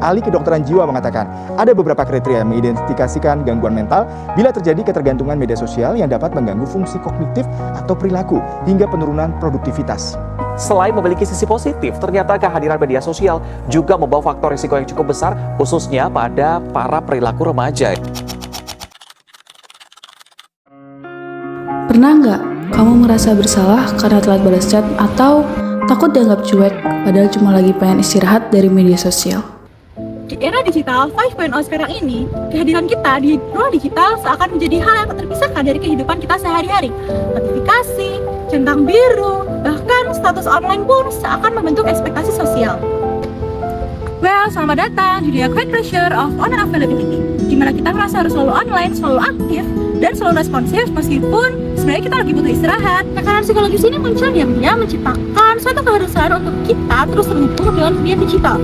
ahli kedokteran jiwa mengatakan ada beberapa kriteria yang mengidentifikasikan gangguan mental bila terjadi ketergantungan media sosial yang dapat mengganggu fungsi kognitif atau perilaku hingga penurunan produktivitas. Selain memiliki sisi positif, ternyata kehadiran media sosial juga membawa faktor risiko yang cukup besar, khususnya pada para perilaku remaja. Pernah nggak kamu merasa bersalah karena telat balas chat atau takut dianggap cuek padahal cuma lagi pengen istirahat dari media sosial? Di era digital 5.0 sekarang ini, kehadiran kita di ruang digital seakan menjadi hal yang tak terpisahkan dari kehidupan kita sehari-hari. Notifikasi, centang biru, bahkan status online pun seakan membentuk ekspektasi sosial. Well, selamat datang di The Great Pressure of Online Availability, di mana kita merasa harus selalu online, selalu aktif, dan selalu responsif meskipun sebenarnya kita lagi butuh istirahat. Tekanan psikologis ini muncul diam-diam menciptakan suatu keharusan untuk kita terus terhubung dengan dunia digital.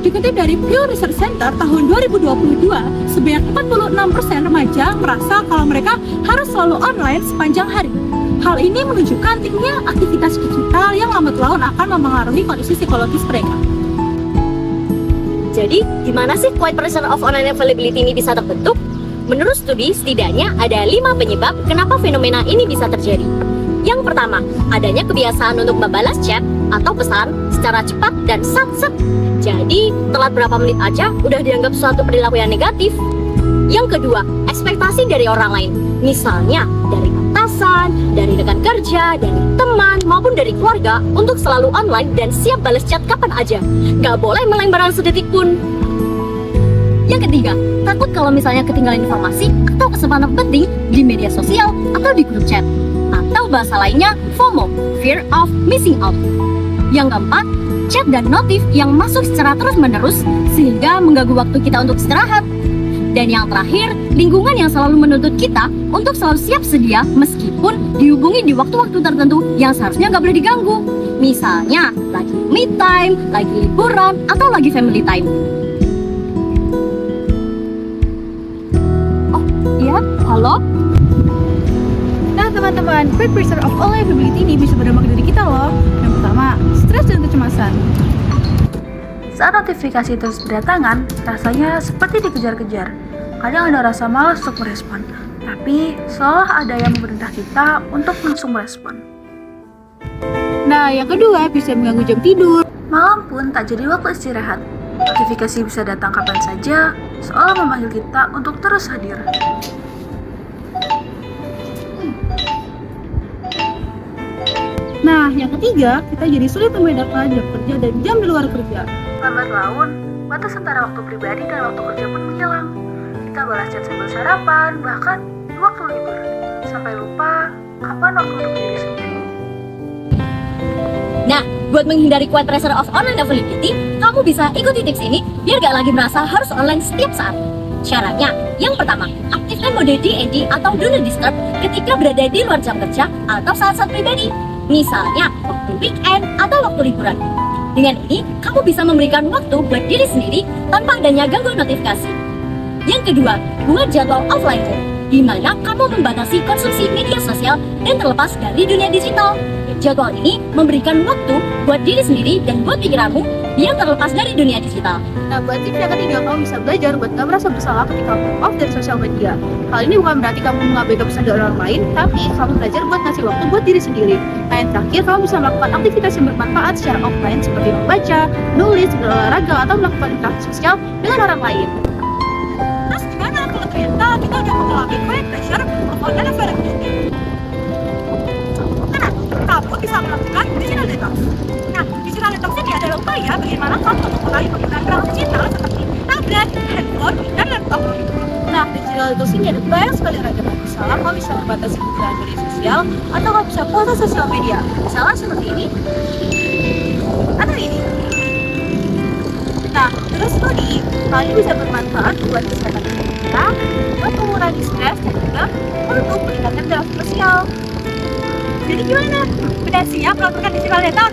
Dikutip dari Pew Research Center tahun 2022, sebanyak 46% remaja merasa kalau mereka harus selalu online sepanjang hari. Hal ini menunjukkan tingginya aktivitas digital yang lambat laun akan mempengaruhi kondisi psikologis mereka. Jadi, gimana sih quiet pressure of online availability ini bisa terbentuk? Menurut studi, setidaknya ada 5 penyebab kenapa fenomena ini bisa terjadi. Yang pertama, adanya kebiasaan untuk membalas chat atau pesan secara cepat dan sat-set. Jadi, telat berapa menit aja udah dianggap suatu perilaku yang negatif. Yang kedua, ekspektasi dari orang lain. Misalnya, dari atasan, dari rekan kerja, dari teman, maupun dari keluarga untuk selalu online dan siap balas chat kapan aja. Gak boleh meleng sedetik pun. Yang ketiga, takut kalau misalnya ketinggalan informasi atau kesempatan penting di media sosial atau di grup chat. Atau bahasa lainnya, FOMO, Fear of Missing Out. Yang keempat, chat dan notif yang masuk secara terus-menerus sehingga mengganggu waktu kita untuk istirahat. Dan yang terakhir, lingkungan yang selalu menuntut kita untuk selalu siap sedia meskipun dihubungi di waktu-waktu tertentu yang seharusnya nggak boleh diganggu. Misalnya, lagi me time, lagi liburan, atau lagi family time. Oh, iya, halo? Nah teman-teman, great pressure of online availability ini bisa berdampak dari kita loh. Yang pertama, stres dan kecemasan. Saat notifikasi terus berdatangan, rasanya seperti dikejar-kejar. Kadang ada rasa malas untuk merespon, tapi seolah ada yang memerintah kita untuk langsung merespon. Nah, yang kedua bisa mengganggu jam tidur. Malam pun tak jadi waktu istirahat. Notifikasi bisa datang kapan saja, seolah memanggil kita untuk terus hadir. Nah, yang ketiga, kita jadi sulit membedakan jam kerja dan jam di luar kerja. Lambat laun, batas antara waktu pribadi dan waktu kerja pun menghilang. Kita balas chat sambil sarapan, bahkan di waktu libur. Sampai lupa kapan waktu untuk diri sendiri. Nah, buat menghindari quiet pressure of online availability, kamu bisa ikuti tips ini biar gak lagi merasa harus online setiap saat. Caranya, yang pertama, aktifkan mode DND atau Do Not Disturb ketika berada di luar jam kerja atau saat-saat pribadi. Misalnya, waktu weekend atau waktu liburan. Dengan ini, kamu bisa memberikan waktu buat diri sendiri tanpa adanya gangguan notifikasi. Yang kedua, buat jadwal offline day, di mana kamu membatasi konsumsi media sosial dan terlepas dari dunia digital. Jadwal ini memberikan waktu buat diri sendiri dan buat pikiranmu biar terlepas dari dunia digital. Nah, buat tips yang ketiga, kamu bisa belajar buat gak merasa bersalah ketika off dari sosial media. Hal ini bukan berarti kamu mengabaikan pesan dari orang lain, tapi kamu belajar buat ngasih waktu buat diri sendiri. Nah, yang terakhir, kamu bisa melakukan aktivitas yang bermanfaat secara offline seperti membaca, nulis, berolahraga, atau melakukan interaksi sosial dengan orang lain. Terus gimana kalau ternyata kita udah mengalami quiet pressure of online availability? Kamu bisa melakukan digital detox. Nah, digital detox ini adalah upaya bagaimana kamu mengurangi penggunaan perangkat digital seperti tablet, handphone, dan laptop. Nah, digital detox ini ada banyak sekali ragam. Misalnya, kamu bisa membatasi penggunaan media sosial, atau kamu bisa puasa sosial media. Misalnya seperti ini, atau ini. Nah, terus studi, hal ini bisa bermanfaat buat kesehatan kita, buat mengurangi stres, dan juga untuk meningkatkan interaksi sosial. Jadi gimana? Udah siap melakukan digital detox?